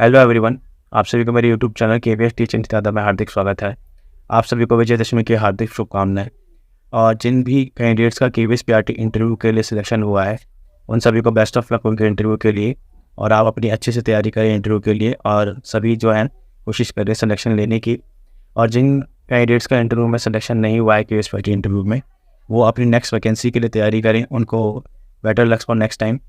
Hello everyone. आप सभी को मेरे यूट्यूब चैनल केवीएस टीचिंग दादा में हार्दिक स्वागत है। आप सभी को विजयदशमी की हार्दिक शुभकामनाएं। और जिन भी कैंडिडेट्स का केवीएस पीआरटी इंटरव्यू के लिए सिलेक्शन हुआ है उन सभी को बेस्ट ऑफ लक उनके इंटरव्यू के लिए। और आप अपनी अच्छे से तैयारी करें इंटरव्यू के लिए और सभी जो है कोशिश करें सिलेक्शन लेने की। और जिन कैंडिडेट्स का इंटरव्यू में सिलेक्शन नहीं हुआ है केवीएस पीआरटी इंटरव्यू में, वो अपनी नेक्स्ट वैकेंसी के लिए तैयारी करें। उनको better lux for next time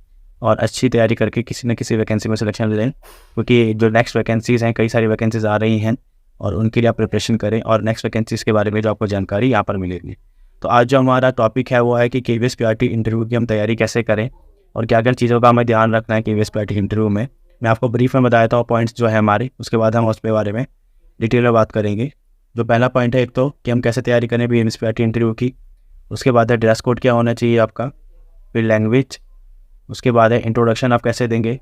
और अच्छी तैयारी करके किसी न किसी वैकेंसी में सिलेक्शन लें, क्योंकि जो नेक्स्ट वैकेंसीज़ हैं, कई सारी वैकेंसीज़ आ रही हैं और उनके लिए आप प्रिपरेशन करें और नेक्स्ट वैकेंसीज़ के बारे में जो आपको जानकारी यहाँ पर मिलेगी। तो आज जो हमारा टॉपिक है वो है कि केवीएस पीआरटी इंटरव्यू की हम तैयारी कैसे करें और क्या क्या चीज़ों का हमें ध्यान रखना है केवीएस पीआरटी इंटरव्यू में। मैं आपको ब्रीफ में बताया था पॉइंट्स जो है हमारे, उसके बाद हम उसके बारे में डिटेल में बात करेंगे। जो पहला पॉइंट है एक तो कि हम कैसे तैयारी करें केवीएस पीआरटी इंटरव्यू की। उसके बाद है ड्रेस कोड क्या होना चाहिए आपका, फिर लैंग्वेज, उसके बाद है इंट्रोडक्शन आप कैसे देंगे,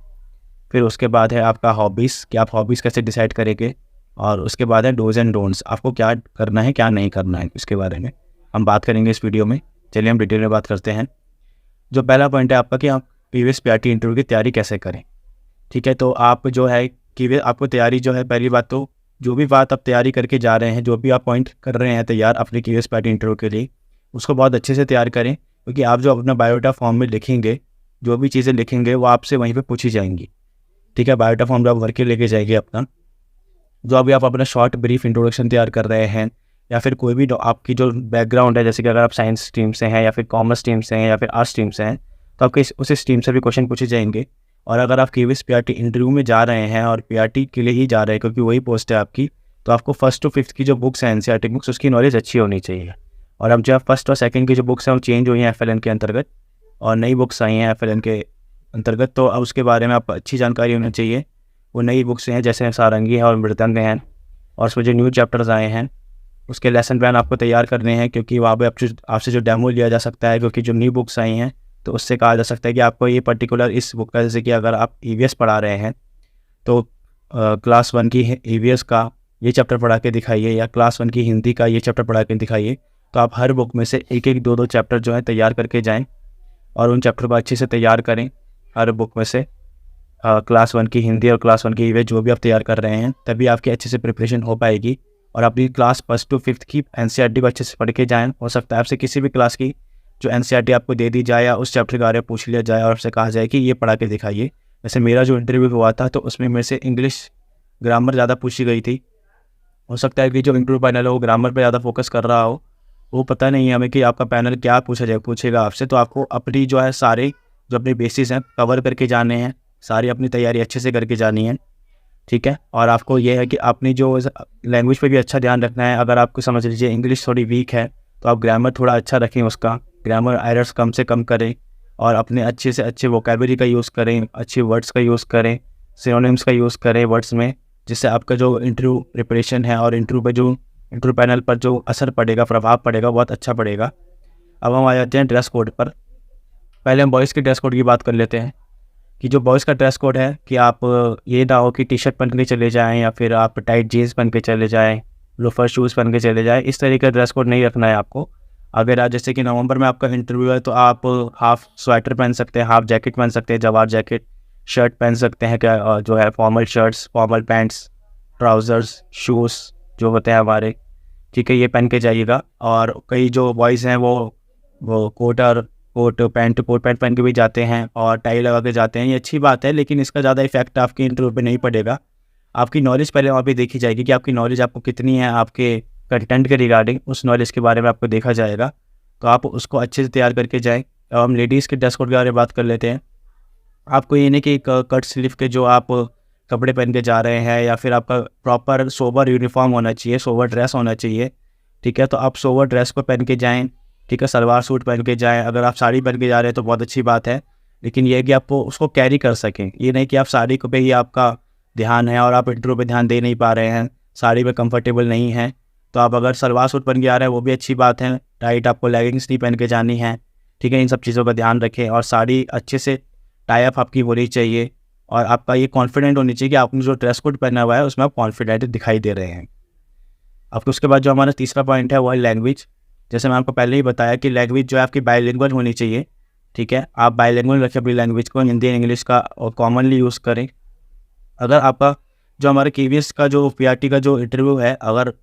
फिर उसके बाद है आपका हॉबीज़ कि आप हॉबीज़ कैसे डिसाइड करेंगे, और उसके बाद है डोज एंड डोंट्स, आपको क्या करना है क्या नहीं करना है, इसके बारे में हम बात करेंगे इस वीडियो में। चलिए हम डिटेल में बात करते हैं। जो पहला पॉइंट है आपका कि आप केवीएस पीआरटी इंटरव्यू की तैयारी कैसे करें। ठीक है, तो आप जो है कि आपको तैयारी जो है, पहली बात तो जो भी बात आप तैयारी करके जा रहे हैं, जो भी आप पॉइंट कर रहे हैं तैयार अपने केवीएस पीआरटी इंटरव्यू के लिए, उसको बहुत अच्छे से तैयार करें। क्योंकि आप जो अपना बायोडाटा फॉर्म में लिखेंगे, जो भी चीज़ें लिखेंगे वो आपसे वहीं पे पूछी जाएंगी। ठीक है, बायोडाटा फॉर्म जो आप भर के लेके जाएंगे अपना, जो अभी आप अपना शॉर्ट ब्रीफ इंट्रोडक्शन तैयार कर रहे हैं, या फिर कोई भी आपकी जो बैकग्राउंड है, जैसे कि अगर आप साइंस स्ट्रीम से हैं या फिर कॉमर्स स्ट्रीम से हैं या फिर आर्ट्स स्ट्रीम से हैं, तो आपके उस स्ट्रीम से भी क्वेश्चन पूछे जाएंगे। और अगर आप केवीएस पीआरटी इंटरव्यू में जा रहे हैं और पीआरटी के लिए ही जा रहे हैं क्योंकि वही पोस्ट है आपकी, तो आपको फर्स्ट टू फिफ्थ की जो बुक्स हैं एनसीईआरटी बुक्स, उसकी नॉलेज अच्छी होनी चाहिए। और अब जो फर्स्ट और सेकंड की जो बुक्स हैं वो चेंज हुई हैं एफएलएन के अंतर्गत और नई बुक्स आई हैं एफएलएन के अंतर्गत, तो अब उसके बारे में आपको अच्छी जानकारी होनी चाहिए। वो नई बुक्स हैं जैसे सारंगी है और मृदंग हैं, और उसमें जो न्यू चैप्टर्स आए हैं उसके लेसन प्लान आपको तैयार करने हैं, क्योंकि वहाँ पे आपसे जो डेमो लिया जा सकता है, क्योंकि जो न्यू बुक्स आई हैं तो उससे कहा जा सकता है कि आपको ये पर्टिकुलर इस बुक का, जैसे कि अगर आप ईवीएस पढ़ा रहे हैं तो क्लास 1 की ईवीएस का ये चैप्टर पढ़ा के दिखाइए, या क्लास 1 की हिंदी का ये चैप्टर पढ़ा के दिखाइए। तो आप हर बुक में से एक एक दो दो चैप्टर जो है तैयार करके जाएँ और उन चैप्टर को अच्छे से तैयार करें। हर बुक में से क्लास 1 की हिंदी और क्लास 1 की ईवीएस जो भी आप तैयार कर रहे हैं, तभी आपकी अच्छे से प्रिपरेशन हो पाएगी। और अपनी क्लास फर्स्ट टू फिफ्थ की एनसीईआरटी को अच्छे से पढ़ के जाएँ। हो सकता है आपसे किसी भी क्लास की जो एनसीईआरटी आपको दे दी जाए या उस चैप्टर के बारे में पूछ लिया जाए और आपसे कहा जाए कि ये पढ़ा के दिखाइए। वैसे मेरा जो इंटरव्यू हुआ था तो उसमें मेरे से इंग्लिश ग्रामर ज़्यादा पूछी गई थी। हो सकता है कि जो इंटरव्यू पैनल है वो ग्रामर पे ज़्यादा फोकस कर रहा हो, वो पता नहीं है हमें कि आपका पैनल क्या पूछेगा आपसे। तो आपको अपनी जो है सारे जो अपने बेसिस हैं कवर करके जाने हैं, सारी अपनी तैयारी अच्छे से करके जानी है। ठीक है, और आपको ये है कि अपनी जो लैंग्वेज पे भी अच्छा ध्यान रखना है। अगर आपको समझ लीजिए इंग्लिश थोड़ी वीक है तो आप ग्रामर थोड़ा अच्छा रखें, उसका ग्रामर एरर्स कम से कम करें और अपने अच्छे से अच्छे वोकैबुलरी का यूज़ करें, अच्छे वर्ड्स का यूज़ करें, सिनोनिम्स का यूज़ करें वर्ड्स में, जिससे आपका जो इंटरव्यू प्रिपरेशन है और इंटरव्यू पे जो इंटरव्यू पैनल पर जो असर पड़ेगा, प्रभाव पड़ेगा, बहुत अच्छा पड़ेगा। अब हम आ जाते हैं ड्रेस कोड पर। पहले हम बॉयज़ के ड्रेस कोड की बात कर लेते हैं कि जो बॉयज़ का ड्रेस कोड है कि आप ये ना हो कि टी शर्ट पहन के चले जाएं या फिर आप टाइट जीन्स पहन के चले जाएं, लोफर शूज़ पहन के चले जाएं। इस तरीके का ड्रेस कोड नहीं रखना है आपको। अगर आप जैसे कि नवंबर में आपका इंटरव्यू है तो आप हाफ स्वेटर पहन सकते हैं, हाफ जैकेट पहन सकते हैं, जवार जैकेट, शर्ट पहन सकते हैं, क्या जो है formal shirts, formal pants, trousers, shoes जो होते हैं हमारे, ठीक है, ये पहन के जाइएगा। और कई जो बॉयज़ हैं वो कोट पैंट पहन के भी जाते हैं और टाई लगा के जाते हैं। ये अच्छी बात है, लेकिन इसका ज़्यादा इफेक्ट आपके इंटरव्यू पे नहीं पड़ेगा। आपकी नॉलेज पहले वहाँ पे देखी जाएगी कि आपकी नॉलेज आपको कितनी है, आपके कंटेंट के रिगार्डिंग उस नॉलेज के बारे में आपको देखा जाएगा। तो आप उसको अच्छे से तैयार करके जाएँ। अब हम लेडीज़ के ड्रेस कोड के बारे में बात कर लेते हैं। आपको ये नहीं कि कट स्लीव के जो आप कपड़े पहन के जा रहे हैं, या फिर आपका प्रॉपर सोबर यूनिफॉर्म होना चाहिए, सोबर ड्रेस होना चाहिए। ठीक है, तो आप सोबर ड्रेस को पहन के जाएँ। ठीक है, सलवार सूट पहन के जाएँ। अगर आप साड़ी पहन के जा रहे हैं तो बहुत अच्छी बात है, लेकिन ये है कि आपको उसको कैरी कर सकें। ये नहीं कि आप साड़ी पे ही आपका ध्यान है और आप इंटरव्यू पे ध्यान दे नहीं पा रहे हैं, साड़ी में कंफर्टेबल नहीं हैं। तो आप अगर सलवार सूट पहन के आ रहे हैं वो भी अच्छी बात है, टाइट आपको लेगिंग्स नहीं पहन के जानी है। ठीक है, इन सब चीज़ों का ध्यान रखें और साड़ी अच्छे से टाई अप आपकी होनी चाहिए और आपका ये कॉन्फिडेंट होनी चाहिए कि आपने जो ड्रेस कोड पहना हुआ है उसमें आप कॉन्फिडेंट दिखाई दे रहे हैं। अब उसके बाद जो हमारा तीसरा पॉइंट है वो है लैंग्वेज। जैसे मैं आपको पहले ही बताया कि लैंग्वेज जो है आपकी बायलिंगुअल होनी चाहिए। ठीक है, आप बायलिंगुअल रखें अपनी लैंग्वेज को, हिंदी एंड इंग्लिश का और कॉमनली यूज़ करें। अगर आपका जो हमारे केवीएस का जो पीआरटी का जो इंटरव्यू है, अगर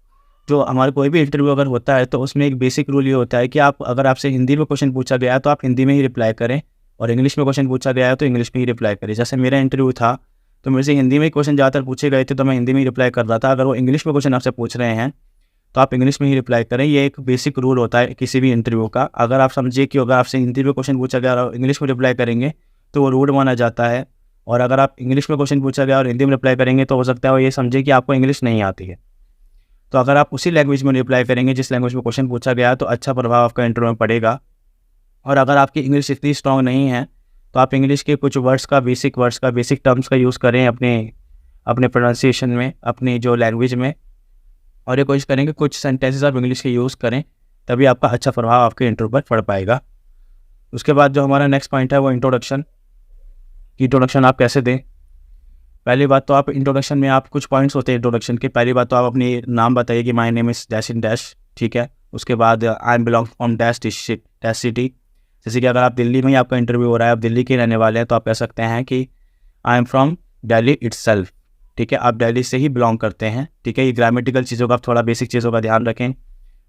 जो हमारा कोई भी इंटरव्यू अगर होता है तो उसमें एक बेसिक रूल ये होता है कि आप अगर आपसे हिंदी में क्वेश्चन पूछा गया है तो आप हिंदी में ही रिप्लाई करें, और इंग्लिश में क्वेश्चन पूछा गया है तो इंग्लिश में ही रिप्लाई करें। जैसे मेरा इंटरव्यू था तो मेरे से हिंदी में क्वेश्चन ज़्यादातर पूछे गए थे तो मैं हिंदी में ही रिप्लाई कर रहा था। अगर वो इंग्लिश में क्वेश्चन आपसे पूछ रहे हैं तो आप इंग्लिश में ही रिप्लाई करें। ये एक बेसिक रूल होता है किसी भी इंटरव्यू का। अगर आप समझिए कि अगर आपसे हिंदी में क्वेश्चन पूछा गया और इंग्लिश में रिप्लाई करेंगे तो वो रूड माना जाता है, और अगर आप इंग्लिश में क्वेश्चन पूछा गया और हिंदी में रिप्लाई करेंगे तो हो सकता है वो ये समझे कि आपको इंग्लिश नहीं आती है। तो अगर आप उसी लैंग्वेज में रिप्लाई करेंगे जिस लैंग्वेज में क्वेश्चन पूछा गया तो अच्छा प्रभाव आपका इंटरव्यू में पड़ेगा। और अगर आपकी इंग्लिश इतनी स्ट्रॉन्ग नहीं है तो आप इंग्लिश के कुछ वर्ड्स का बेसिक टर्म्स का यूज़ करें अपने प्रोनाउंसिएशन में, अपनी जो लैंग्वेज में, और ये कोशिश करेंगे कुछ सेंटेंसेस आप इंग्लिश के यूज़ करें, तभी आपका अच्छा प्रभाव आपके इंटरव्यू पर पड़ पाएगा। उसके बाद जो हमारा नेक्स्ट पॉइंट है वो इंट्रोडक्शन आप कैसे दें। पहली बात तो आप इंट्रोडक्शन में आप कुछ पॉइंट्स होते हैं इंट्रोडक्शन के। पहली बात तो आप अपनी नाम बताइए कि my name is dash in dash, ठीक है। उसके बाद I am belong from dash city. जैसे कि अगर आप दिल्ली में ही आपका इंटरव्यू हो रहा है, आप दिल्ली के रहने वाले हैं, तो आप कह सकते हैं कि I am from Delhi itself, ठीक है। आप दिल्ली से ही बिलोंग करते हैं, ठीक है। ये ग्रामेटिकल चीज़ों का आप थोड़ा बेसिक चीज़ों का ध्यान रखें,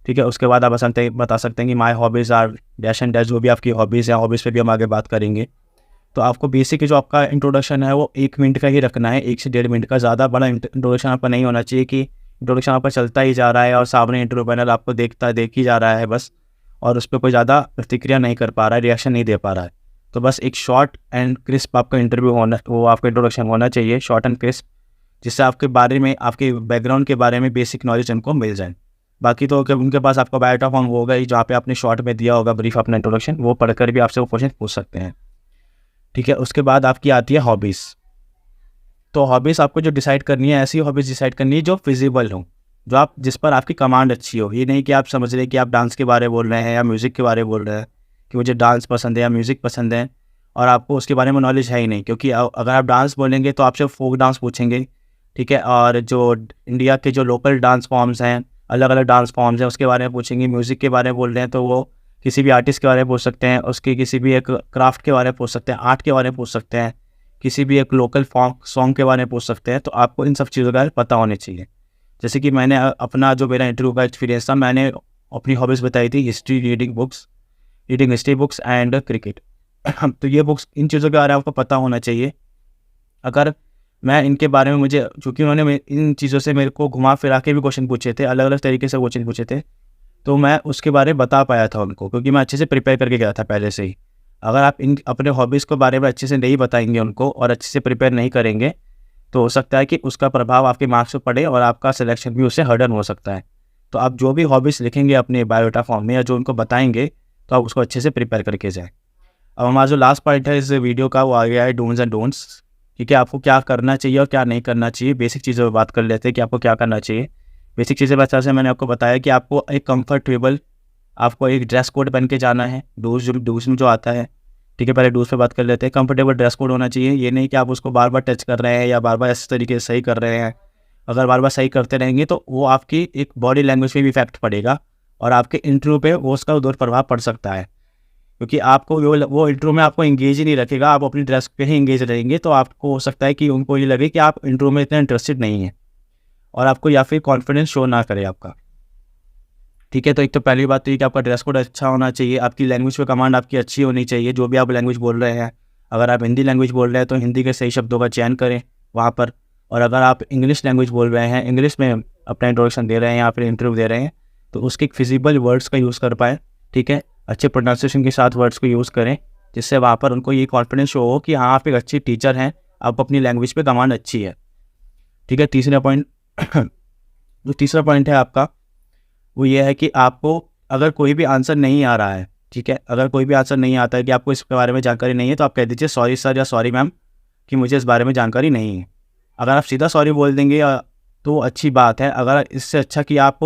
ठीक है। उसके बाद आप बता सकते हैं कि my hobbies are dash and dash, जो भी आपकी हॉबीज़ हैं, हॉबीज़ पे भी हम आगे बात करेंगे। तो आपको बेसिक जो आपका इंट्रोडक्शन है वो 1 मिनट का ही रखना है, 1 से 1.5 मिनट का। ज़्यादा बड़ा इंट्रोडक्शन आपका नहीं होना चाहिए कि इंट्रोडक्शन आपका चलता ही जा रहा है और सामने इंटरव्यू पैनल आपको देख ही जा रहा है बस, और उस पर कोई ज़्यादा प्रतिक्रिया नहीं कर पा रहा है, रिएक्शन नहीं दे पा रहा है। तो बस एक शॉर्ट एंड क्रिस्प आपका इंटरव्यू होना, वो आपका इंट्रोडक्शन होना चाहिए, शॉर्ट एंड क्रिस्प, जिससे आपके बारे में, आपके बैकग्राउंड के बारे में बेसिक नॉलेज उनको मिल जाए। बाकी तो उनके पास आपका बायोडा फॉर्म होगा ही, जहाँ पे आपने शॉर्ट में दिया होगा ब्रीफ अपना इंट्रोडक्शन, वो पढ़कर भी आपसे वो क्वेश्चन पूछ सकते हैं, ठीक है। उसके बाद आपकी आती है हॉबीज़। तो हॉबीज़ आपको जो डिसाइड करनी है, ऐसी हॉबीज़ डिसाइड करनी है जो फिजिबल हो, जिस पर आपकी कमांड अच्छी हो। ये नहीं कि आप समझ रहे हैं कि आप डांस के बारे में बोल रहे हैं या म्यूज़िक के बारे में बोल रहे हैं कि मुझे डांस पसंद है या म्यूज़िक पसंद है, और आपको उसके बारे में नॉलेज है ही नहीं। क्योंकि अगर आप डांस बोलेंगे तो आपसे फोक डांस पूछेंगे, ठीक है। और जो इंडिया के जो लोकल डांस फॉर्म्स हैं, अलग अलग डांस फॉर्म्स हैं, उसके बारे में पूछेंगे। म्यूज़िक के बारे में बोल रहे हैं तो वो किसी भी आर्टिस्ट के बारे में पूछ सकते हैं, उसके किसी भी एक क्राफ्ट के बारे में पूछ सकते हैं, आर्ट के बारे में पूछ सकते हैं, किसी भी एक लोकल सॉन्ग के बारे में पूछ सकते हैं। तो आपको इन सब चीज़ों का पता होने चाहिए। जैसे कि मैंने अपना जो मेरा इंटरव्यू का एक्सपीरियंस था, मैंने अपनी हॉबीज़ बताई थी, reading history books and cricket. तो ये बुक्स, इन चीज़ों के बारे में आपको पता होना चाहिए। अगर मैं इनके बारे में, मुझे चूँकि उन्होंने इन चीज़ों से मेरे को घुमा फिरा के भी क्वेश्चन पूछे थे, अलग अलग तरीके से क्वेश्चन पूछे थे, तो मैं उसके बारे में बता पाया था उनको, क्योंकि मैं अच्छे से प्रिपेयर करके गया था पहले से ही। अगर आप अपने हॉबीज़ के बारे में अच्छे से नहीं बताएंगे उनको और अच्छे से प्रिपेयर नहीं करेंगे, तो हो सकता है कि उसका प्रभाव आपके मार्क्स पर पड़े और आपका सिलेक्शन भी उससे हर्डन हो सकता है। तो आप जो भी हॉबीज़ लिखेंगे अपने बायोडाटा फॉर्म में या जो उनको बताएंगे, तो आप उसको अच्छे से प्रिपेयर करके जाएँ। अब हमारा जो लास्ट पॉइंट है इस वीडियो का, वो आ गया है डूज़ एंड डोंट्स, ठीक है। आपको क्या करना चाहिए और क्या नहीं करना चाहिए। बेसिक चीज़ों पर बात कर लेते हैं कि आपको क्या करना चाहिए। बेसिक चीज़ें बच्चा से मैंने आपको बताया कि आपको एक कंफर्टेबल, आपको एक ड्रेस कोड पहन के जाना है। डूज़ में जो आता है, ठीक है। पहले डूज़ पे बात कर लेते हैं। कंफर्टेबल ड्रेस कोड होना चाहिए। ये नहीं कि आप उसको बार बार टच कर रहे हैं या बार बार इस तरीके से सही कर रहे हैं। अगर बार बार सही करते रहेंगे तो वो आपकी एक बॉडी लैंग्वेज पे भी इफेक्ट पड़ेगा और आपके इंटरव्यू पे वो उसका दुष्प्रभाव पड़ सकता है, क्योंकि आपको वो इंटरव्यू में आपको इंगेज ही नहीं रखेगा। आप अपनी ड्रेस पे ही इंगेज रहेंगे, तो आपको हो सकता है कि उनको ये लगे कि आप इंटरव्यू में इतना इंटरेस्टेड नहीं है और आपको या फिर कॉन्फिडेंस शो ना करे आपका, ठीक है। तो एक तो पहली बात तो ये कि आपका ड्रेस कोड अच्छा होना चाहिए। आपकी लैंग्वेज पे कमांड आपकी अच्छी होनी चाहिए, जो भी आप लैंग्वेज बोल रहे हैं। अगर आप हिंदी लैंग्वेज बोल रहे हैं तो हिंदी के सही शब्दों का चयन करें वहाँ पर, और अगर आप इंग्लिश लैंग्वेज बोल रहे हैं, इंग्लिश में अपना इंट्रोडक्शन दे रहे हैं या फिर इंटरव्यू दे रहे हैं, तो उसके फिजिबल वर्ड्स का यूज़ कर पाएँ, ठीक है। अच्छे प्रोनाउंसिएशन के साथ वर्ड्स को यूज़ करें, जिससे वहाँ पर उनको ये कॉन्फिडेंस शो हो कि हाँ आप एक अच्छी टीचर हैं, आप अपनी लैंग्वेज पे कमांड अच्छी है, ठीक है। तीसरा पॉइंट है आपका, वो ये है कि आपको अगर कोई भी आंसर नहीं आ रहा है, ठीक है, अगर कोई भी आंसर नहीं आता है कि आपको इसके बारे में जानकारी नहीं है, तो आप कह दीजिए सॉरी सर या सॉरी मैम कि मुझे इस बारे में जानकारी नहीं है। अगर आप सीधा सॉरी बोल देंगे तो अच्छी बात है। अगर इससे अच्छा कि आप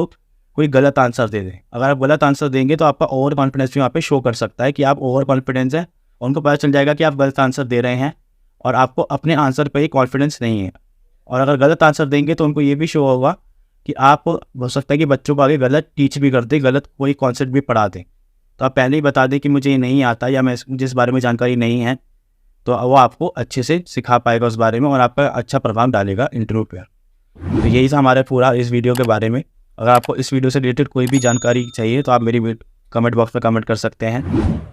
कोई गलत आंसर दे दें, अगर आप गलत आंसर देंगे तो आपका ओवर कॉन्फिडेंस भी वहाँ पे शो कर सकता है कि आप ओवर कॉन्फिडेंस है, उनको पता चल जाएगा कि आप गलत आंसर दे रहे हैं और आपको अपने आंसर पर ही कॉन्फिडेंस नहीं है। और अगर गलत आंसर देंगे तो उनको ये भी शो होगा कि आप, हो सकता है कि बच्चों को आगे गलत टीच भी कर दें, गलत कोई कॉन्सेप्ट भी पढ़ा दें। तो आप पहले ही बता दें कि मुझे ये नहीं आता या मुझे इस बारे में जानकारी नहीं है, तो वो आपको अच्छे से सिखा पाएगा उस बारे में और आपका अच्छा प्रभाव डालेगा इंटरव्यू पे। तो यही था हमारा पूरा इस वीडियो के बारे में। अगर आपको इस वीडियो से रिलेटेड कोई भी जानकारी चाहिए तो आप मेरी कमेंट बॉक्स में कमेंट कर सकते हैं।